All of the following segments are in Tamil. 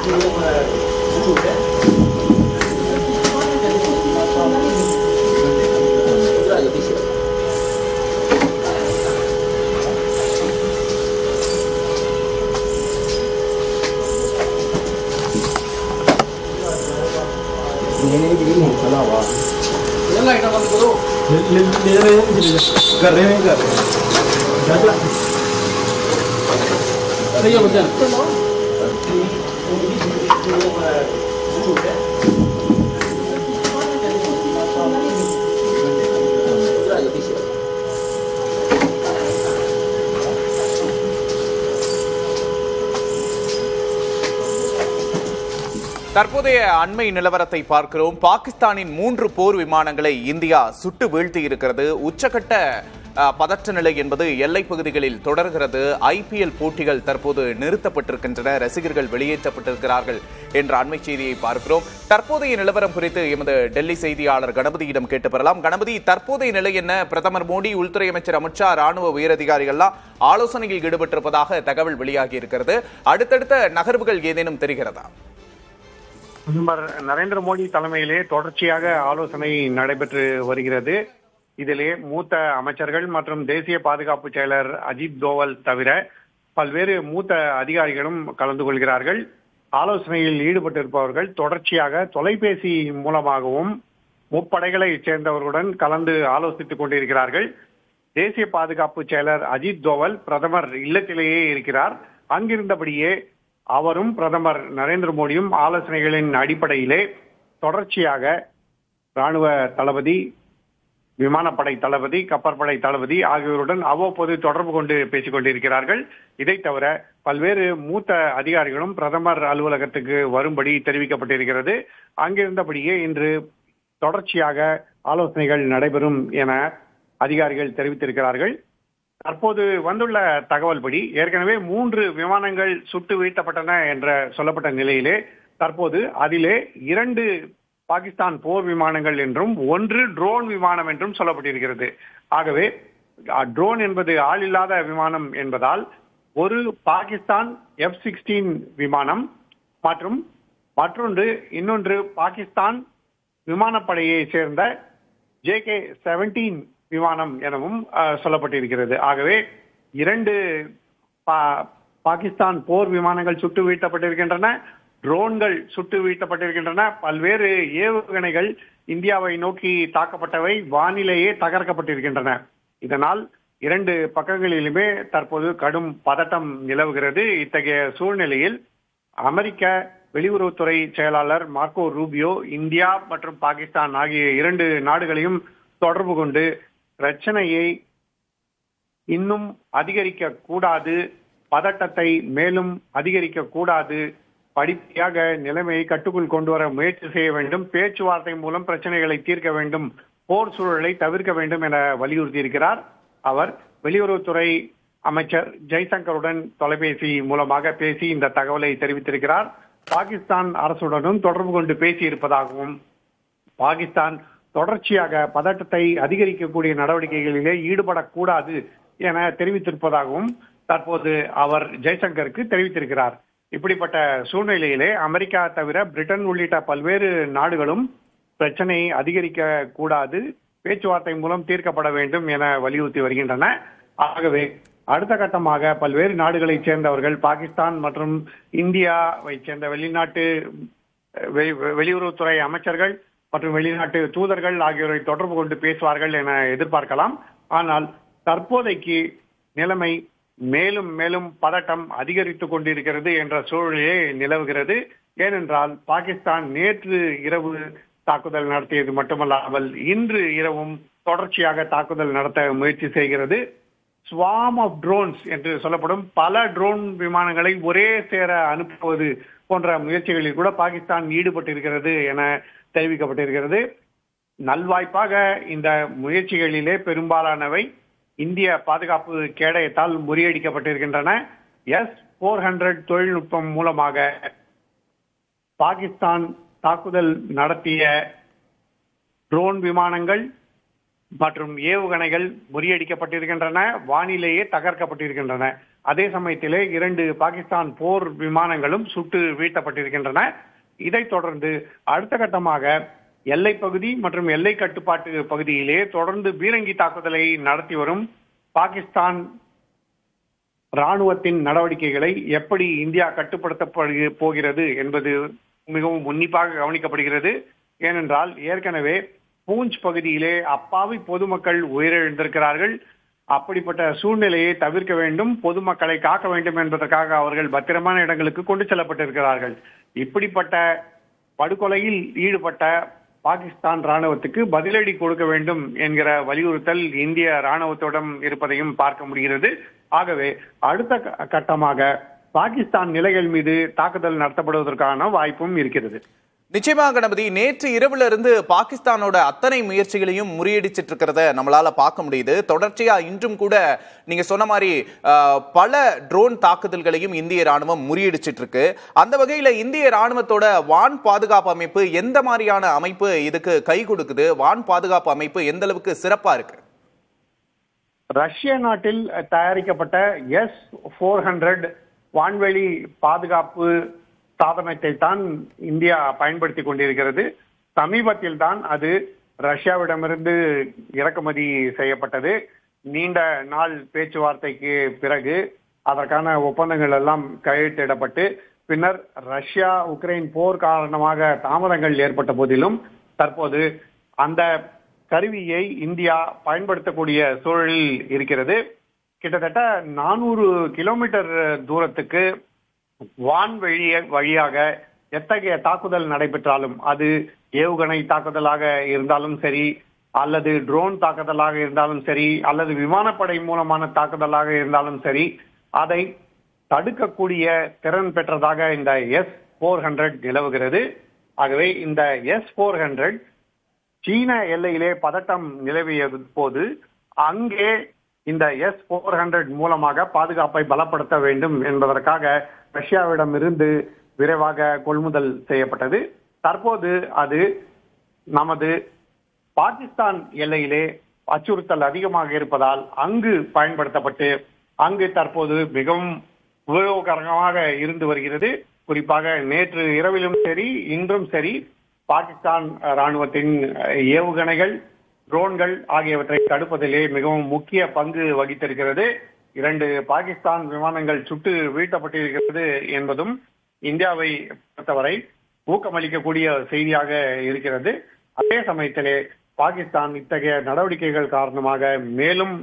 ये भी नहीं चला हुआ ये लाइट बंद करो ले रहे हैं कर रहे हैं क्या अरे ये बच्चा चलो தற்போதைய அண்மை நிலவரத்தை பார்க்கிறோம். பாகிஸ்தானின் 3 போர் விமானங்களை இந்தியா சுட்டு வீழ்த்தி இருக்கிறது. உச்சகட்ட பதற்ற நிலை என்பது எல்லைப் பகுதிகளில் தொடர்கிறது. IPL போட்டிகள் தற்போது நிறுத்தப்பட்டிருக்கின்றன, ரசிகர்கள் வெளியேற்றப்பட்டிருக்கிறார்கள் என்ற அண்மை செய்தியை பார்க்கிறோம். தற்போதைய நிலவரம் குறித்து எமது டெல்லி செய்தியாளர் கணபதியிடம் கேட்டு பெறலாம். கணபதி, தற்போதைய நிலை என்ன? பிரதமர் மோடி, உள்துறை அமைச்சர் அமித்ஷா, ராணுவ உயரதிகாரிகள்லாம் ஆலோசனையில் ஈடுபட்டிருப்பதாக தகவல் வெளியாகி இருக்கிறது. அடுத்தடுத்த நகர்வுகள் ஏதேனும் தெரிகிறதா? பிரதமர் நரேந்திர மோடி தலைமையிலே தொடர்ச்சியாக ஆலோசனை நடைபெற்று வருகிறது. இதிலே மூத்த அமைச்சர்கள் மற்றும் தேசிய பாதுகாப்பு செயலர் அஜித் தோவல் தவிர பல்வேறு மூத்த அதிகாரிகளும் கலந்து கொள்கிறார்கள். ஆலோசனையில் ஈடுபட்டிருப்பவர்கள் தொடர்ச்சியாக தொலைபேசி மூலமாகவும் முப்படைகளை சேர்ந்தவர்களுடன் கலந்து ஆலோசித்துக் கொண்டிருக்கிறார்கள். தேசிய பாதுகாப்பு செயலர் அஜித் தோவல் பிரதமர் இல்லத்திலேயே இருக்கிறார். அங்கிருந்தபடியே அவரும் பிரதமர் நரேந்திர மோடியும் ஆலோசனைகளின் அடிப்படையிலே தொடர்ச்சியாக ராணுவ தளபதி, விமானப்படை தளபதி, கப்பற்படை தளபதி ஆகியோருடன் அவ்வப்போது தொடர்பு கொண்டு பேசிக் கொண்டிருக்கிறார்கள். இதை தவிர பல்வேறு மூத்த அதிகாரிகளும் பிரதமர் அலுவலகத்துக்கு வரும்படி தெரிவிக்கப்பட்டிருக்கிறது. அங்கிருந்தபடியே இன்று தொடர்ச்சியாக ஆலோசனைகள் நடைபெறும் என அதிகாரிகள் தெரிவித்திருக்கிறார்கள். தற்போது வந்துள்ள தகவல் படி ஏற்கனவே 3 விமானங்கள் சுட்டு வீழ்த்தப்பட்டன என்ற சொல்லப்பட்ட நிலையிலே தற்போது அதிலே 2 பாகிஸ்தான் போர் விமானங்கள் என்றும் 1 ட்ரோன் விமானம் என்றும் சொல்லப்பட்டிருக்கிறது. ஆகவே ட்ரோன் என்பது ஆள் இல்லாத விமானம் என்பதால் ஒரு பாகிஸ்தான் F-16 விமானம் மற்றும் இன்னொன்று பாகிஸ்தான் விமானப்படையை சேர்ந்த JK-17 விமானம் எனவும் சொல்லப்பட்டிருக்கிறது. ஆகவே 2 பாகிஸ்தான் போர் விமானங்கள் சுட்டு வீழ்த்தப்பட்டிருக்கின்றன, ட்ரோன்கள் சுட்டு வீழ்த்தப்பட்டிருக்கின்றன. பல்வேறு ஏவுகணைகள் இந்தியாவை நோக்கி தாக்கப்பட்டவை வானிலேயே தகர்க்கப்பட்டிருக்கின்றன. இதனால் 2 பக்கங்களிலுமே தற்போது கடும் பதட்டம் நிலவுகிறது. இத்தகைய சூழ்நிலையில் அமெரிக்க வெளியுறவுத்துறை செயலாளர் மார்க்கோ ரூபியோ இந்தியா மற்றும் பாகிஸ்தான் ஆகிய 2 நாடுகளையும் தொடர்பு கொண்டு பிரச்சனையை இன்னும் அதிகரிக்க கூடாது, பதட்டத்தை மேலும் அதிகரிக்க கூடாது, படிப்படியாக நிலைமையை கட்டுக்குள் கொண்டு வர முயற்சி செய்ய வேண்டும், பேச்சுவார்த்தை மூலம் பிரச்சனைகளை தீர்க்க வேண்டும், போர் சூழலை தவிர்க்க வேண்டும் என வலியுறுத்தி இருக்கிறார். அவர் வெளியுறவுத்துறை அமைச்சர் ஜெய்சங்கருடன் தொலைபேசி மூலமாக பேசி இந்த தகவலை தெரிவித்திருக்கிறார். பாகிஸ்தான் அரசுடனும் தொடர்பு கொண்டு பேசி இருப்பதாகவும் பாகிஸ்தான் தொடர்ச்சியாக பதட்டத்தை அதிகரிக்கக்கூடிய நடவடிக்கைகளிலே ஈடுபடக்கூடாது என தெரிவித்திருப்பதாகவும் தற்போது அவர் ஜெய்சங்கருக்கு தெரிவித்திருக்கிறார். இப்படிப்பட்ட சூழ்நிலையிலே அமெரிக்கா தவிர பிரிட்டன் உள்ளிட்ட பல்வேறு நாடுகளும் பிரச்சனையை அதிகரிக்க கூடாது, பேச்சுவார்த்தை மூலம் தீர்க்கப்பட வேண்டும் என வலியுறுத்தி வருகின்றன. ஆகவே அடுத்த கட்டமாக பல்வேறு நாடுகளைச் சேர்ந்தவர்கள் பாகிஸ்தான் மற்றும் இந்தியாவை சேர்ந்த வெளியுறவுத்துறை அமைச்சர்கள் மற்றும் வெளிநாட்டு தூதர்கள் ஆகியோரை தொடர்பு கொண்டு பேசுவார்கள் என எதிர்பார்க்கலாம். ஆனால் தற்போதைக்கு நிலைமை மேலும் மேலும் பதட்டம் அதிகரித்துக் கொண்டிருக்கிறது என்ற சூழலே நிலவுகிறது. ஏனென்றால் பாகிஸ்தான் நேற்று இரவு தாக்குதல் நடத்தியது மட்டுமல்லாமல் இன்று இரவும் தொடர்ச்சியாக தாக்குதல் நடத்த முயற்சி செய்கிறது. ஸ்வாம் ஆஃப் ட்ரோன்ஸ் என்று சொல்லப்படும் பல ட்ரோன் விமானங்களை ஒரே சேர அனுப்புவது போன்ற முயற்சிகளில் கூட பாகிஸ்தான் ஈடுபட்டிருக்கிறது என தெரிவிக்கப்பட்டிருக்கிறது. நல்வாய்ப்பாக இந்த முயற்சிகளிலே பெரும்பாலானவை இந்திய பாதுகாப்பு கேடயத்தால் முறியடிக்கப்பட்டிருக்கின்றன. S-400 தொழில்நுட்பம் மூலமாக பாகிஸ்தான் தாக்குதல் நடத்திய ட்ரோன் விமானங்கள் மற்றும் ஏவுகணைகள் முறியடிக்கப்பட்டிருக்கின்றன, வானிலேயே தகர்க்கப்பட்டிருக்கின்றன. அதே சமயத்திலே 2 பாகிஸ்தான் போர் விமானங்களும் சுட்டு வீழ்த்தப்பட்டிருக்கின்றன. இதைத் தொடர்ந்து அடுத்த கட்டமாக எல்லை பகுதி மற்றும் எல்லை கட்டுப்பாட்டு பகுதியிலே தொடர்ந்து பீரங்கி தாக்குதலை நடத்தி வரும் பாகிஸ்தான் ராணுவத்தின் நடவடிக்கைகளை எப்படி இந்தியா கட்டுப்படுத்த போகிறது என்பது மிகவும் உன்னிப்பாக கவனிக்கப்படுகிறது. ஏனென்றால் ஏற்கனவே பூஞ்ச் பகுதியிலே அப்பாவி பொதுமக்கள் உயிரிழந்திருக்கிறார்கள். அப்படிப்பட்ட சூழ்நிலையை தவிர்க்க வேண்டும், பொதுமக்களை காக்க வேண்டும் என்பதற்காக அவர்கள் பத்திரமான இடங்களுக்கு கொண்டு செல்லப்பட்டிருக்கிறார்கள். இப்படிப்பட்ட படுகொலையில் ஈடுபட்ட பாகிஸ்தான் ராணுவத்துக்கு பதிலடி கொடுக்க வேண்டும் என்கிற வலியுறுத்தல் இந்திய ராணுவத்திடம் இருப்பதையும் பார்க்க முடிகிறது. ஆகவே அடுத்த கட்டமாக பாகிஸ்தான் நிலைகள் மீது தாக்குதல் நடத்தப்படுவதற்கான வாய்ப்பும் இருக்கிறது. நிச்சயமாக கணபதி, நேற்று இரவுல இருந்து பாகிஸ்தானோட அத்தனை முயற்சிகளையும் முறியடிச்சிட்டு இருக்கிறத நம்மளால பார்க்க முடியுது. தொடர்ச்சியா இன்றும் கூட நீங்க சொன்ன மாதிரி பல ட்ரோன் தாக்குதல்களையும் இந்திய ராணுவம் முறியடிச்சிட்டு இருக்கு. அந்த வகையில இந்திய ராணுவத்தோட வான் பாதுகாப்பு அமைப்பு எந்த மாதிரியான அமைப்பு இதுக்கு கை கொடுக்குது? வான் பாதுகாப்பு அமைப்பு எந்த அளவுக்கு சிறப்பா இருக்கு? ரஷ்ய நாட்டில் தயாரிக்கப்பட்ட S-400 வான்வெளி பாதுகாப்பு சாதனத்தை தான் இந்தியா பயன்படுத்தி கொண்டிருக்கிறது. சமீபத்தில் தான் அது ரஷ்யாவிடமிருந்து இறக்குமதி செய்யப்பட்டது. நீண்ட நாள் பேச்சுவார்த்தைக்கு பிறகு அதற்கான ஒப்பந்தங்கள் எல்லாம் கையெழுத்திடப்பட்டு பின்னர் ரஷ்யா உக்ரைன் போர் காரணமாக தாமதங்கள் ஏற்பட்ட போதிலும் தற்போது அந்த கருவியை இந்தியா பயன்படுத்தக்கூடிய சூழலில் இருக்கிறது. கிட்டத்தட்ட 400 கிலோமீட்டர் தூரத்துக்கு வான்வெளி வழியாக எத்தகைய தாக்குதல் நடைபெற்றாலும், அது ஏவுகணை தாக்குதலாக இருந்தாலும் சரி, அல்லது ட்ரோன் தாக்குதலாக இருந்தாலும் சரி, அல்லது விமானப்படை மூலமான தாக்குதலாக இருந்தாலும் சரி, அதை தடுக்கக்கூடிய திறன் பெற்றதாக இந்த S-400 நிலவுகிறது. ஆகவே இந்த S-400 சீன எல்லையிலே பதட்டம் நிலவிய போது அங்கே இந்த S-400 மூலமாக பாதுகாப்பை பலப்படுத்த வேண்டும் என்பதற்காக ரஷ்யாவிடம் இருந்து விரைவாக கொள்முதல் செய்யப்பட்டது. தற்போது அது நமது பாகிஸ்தான் எல்லையிலே அச்சுறுத்தல் அதிகமாக இருப்பதால் அங்கு பயன்படுத்தப்பட்டு அங்கு தற்போது மிகவும் உபயோகரமாக இருந்து வருகிறது. குறிப்பாக நேற்று இரவிலும் சரி இன்றும் சரி பாகிஸ்தான் ராணுவத்தின் ஏவுகணைகள், ட்ரோன்கள் ஆகியவற்றை தடுப்பதிலே மிகவும் முக்கிய பங்கு வகித்திருக்கிறது. 2 பாகிஸ்தான் விமானங்கள் சுட்டு வீழ்த்தப்பட்டிருக்கிறது என்பதும் இந்தியாவை பொறுத்தவரை ஊக்கமளிக்கக்கூடிய செய்தியாக இருக்கிறது. அதே சமயத்திலே பாகிஸ்தான் இத்தகைய நடவடிக்கைகள் காரணமாக மேலும்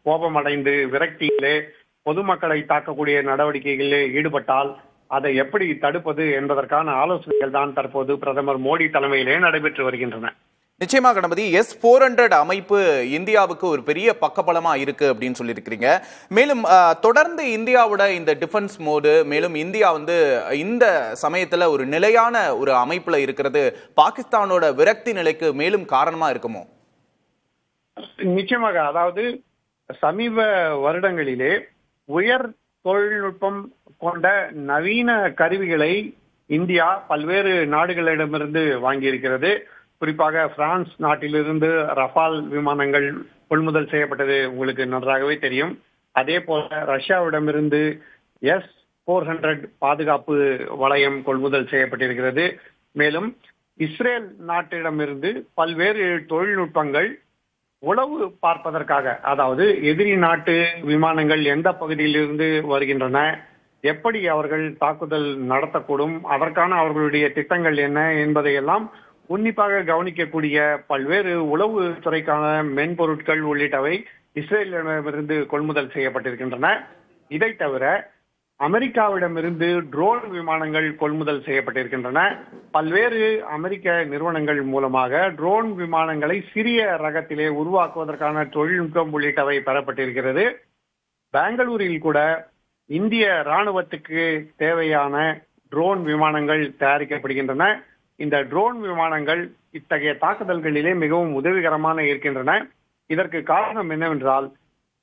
கோபமடைந்து விரக்தியிலே பொதுமக்களை தாக்கக்கூடிய நடவடிக்கைகளிலே ஈடுபட்டால் அதை எப்படி தடுப்பது என்பதற்கான ஆலோசனைகள் தான் தற்போது பிரதமர் மோடி தலைமையிலே நடைபெற்று வருகின்றன. நிச்சயமாக கணபதி, S-400 அமைப்பு இந்தியாவுக்கு ஒரு பெரிய பக்கபலமா இருக்கு அப்படின்னு சொல்லியிருக்கிறீங்க. மேலும் தொடர்ந்து இந்தியாவோட இந்த டிஃபென்ஸ் மோடு, மேலும் இந்தியா இந்த சமயத்துல ஒரு நிலையான ஒரு அமைப்புல இருக்கிறது பாகிஸ்தானோட விரக்தி நிலைக்கு மேலும் காரணமா இருக்குமோ? நிச்சயமாக. அதாவது சமீப வருடங்களிலே உயர் தொழில்நுட்பம் கொண்ட நவீன கருவிகளை இந்தியா பல்வேறு நாடுகளிடமிருந்து வாங்கியிருக்கிறது. குறிப்பாக பிரான்ஸ் நாட்டிலிருந்து ரஃபால் விமானங்கள் கொள்முதல் செய்யப்பட்டது உங்களுக்கு நன்றாகவே தெரியும். அதே போல ரஷ்யாவிடமிருந்து S-400 பாதுகாப்பு வளையம் கொள்முதல் செய்யப்பட்டிருக்கிறது. மேலும் இஸ்ரேல் நாட்டிடமிருந்து பல்வேறு தொழில்நுட்பங்கள் உளவு பார்ப்பதற்காக, அதாவது எதிரி நாட்டு விமானங்கள் எந்த பகுதியிலிருந்து வருகின்றன, எப்படி அவர்கள் தாக்குதல் நடத்தக்கூடும், அதற்கான அவர்களுடைய திட்டங்கள் என்ன என்பதையெல்லாம் உன்னிப்பாக கவனிக்கக்கூடிய பல்வேறு உளவு துறைக்கான மென்பொருட்கள் உள்ளிட்டவை இஸ்ரேலிடமிருந்து கொள்முதல் செய்யப்பட்டிருக்கின்றன. இதை தவிர அமெரிக்காவிடமிருந்து ட்ரோன் விமானங்கள் கொள்முதல் செய்யப்பட்டிருக்கின்றன. பல்வேறு அமெரிக்க நிறுவனங்கள் மூலமாக ட்ரோன் விமானங்களை சிறிய ரகத்திலே உருவாக்குவதற்கான தொழில்நுட்பம் உள்ளிட்டவை பெறப்பட்டிருக்கிறது. பெங்களூரில் கூட இந்திய ராணுவத்துக்கு தேவையான ட்ரோன் விமானங்கள் தயாரிக்கப்படுகின்றன. இந்த ட்ரோன் விமானங்கள் இத்தகைய தாக்குதல்களிலே மிகவும் உதவிகரமான இருக்கின்றன. இதற்கு காரணம் என்னவென்றால்,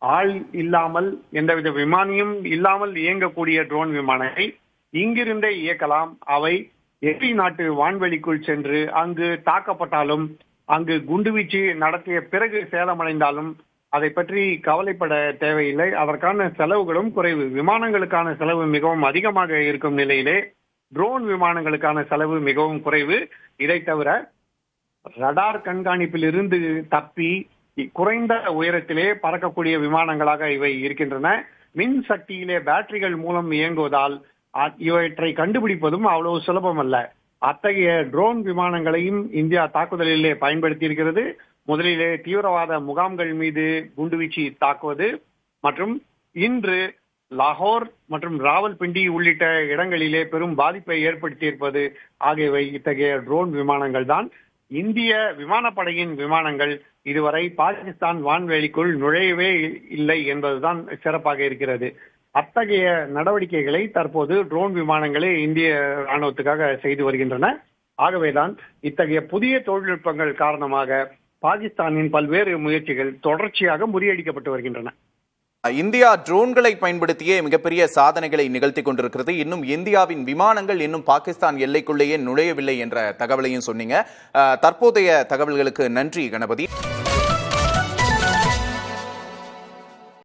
ஆள் இல்லாமல் எந்தவித விமானியும் இல்லாமல் இயங்கக்கூடிய ட்ரோன் விமானங்களை இங்கிருந்தே இயக்கலாம். அவை எதிரி நாட்டு வான்வெளிக்குள் சென்று அங்கு தாக்கப்பட்டாலும், அங்கு குண்டுவீச்சு நடத்திய பிறகு சேதமடைந்தாலும் அதை பற்றி கவலைப்பட தேவையில்லை. அதற்கான செலவுகளும் குறைவு. விமானங்களுக்கான செலவு மிகவும் அதிகமாக இருக்கும் நிலையிலே ட்ரோன் விமானங்களுக்கான செலவு மிகவும் குறைவு. இதை தவிர ரடார் கண்காணிப்பில் இருந்து தப்பி குறைந்த உயரத்திலே பறக்கக்கூடிய விமானங்களாக இவை இருக்கின்றன. மின் சக்தியிலே பேட்டரிகள் மூலம் இயங்குவதால் இவற்றை கண்டுபிடிப்பதும் அவ்வளவு சுலபம் அல்ல. அத்தகைய ட்ரோன் விமானங்களையும் இந்தியா தாக்குதலிலே பயன்படுத்தி இருக்கிறது. முதலிலே தீவிரவாத முகாம்கள் மீது குண்டுவீச்சு தாக்குவது மற்றும் இன்று லாகோர் மற்றும் ராவல்பிண்டி உள்ளிட்ட இடங்களிலே பெரும் பாதிப்பை ஏற்படுத்தியிருப்பது ஆகியவை இத்தகைய ட்ரோன் விமானங்கள் தான். இந்திய விமானப்படையின் விமானங்கள் இதுவரை பாகிஸ்தான் வான்வெளிக்குள் நுழையவே இல்லை என்பதுதான் சிறப்பாக இருக்கிறது. அத்தகைய நடவடிக்கைகளை தற்போது ட்ரோன் விமானங்களே இந்திய ராணுவத்துக்காக செய்து வருகின்றன. ஆகவேதான் இத்தகைய புதிய தொழில்நுட்பங்கள் காரணமாக பாகிஸ்தானின் பல்வேறு முயற்சிகள் தொடர்ச்சியாக முறியடிக்கப்பட்டு வருகின்றன. இந்தியா ட்ரோன்களை பயன்படுத்தியே மிகப்பெரிய சாதனைகளை நிகழ்த்தி கொண்டிருக்கிறது. இன்னும் இந்தியாவின் விமானங்கள் இன்னும் பாகிஸ்தான் எல்லைக்குள்ளேயே நுழையவில்லை என்ற தகவலையும் சொன்னீங்க. தற்போதைய தகவல்களுக்கு நன்றி கணபதி.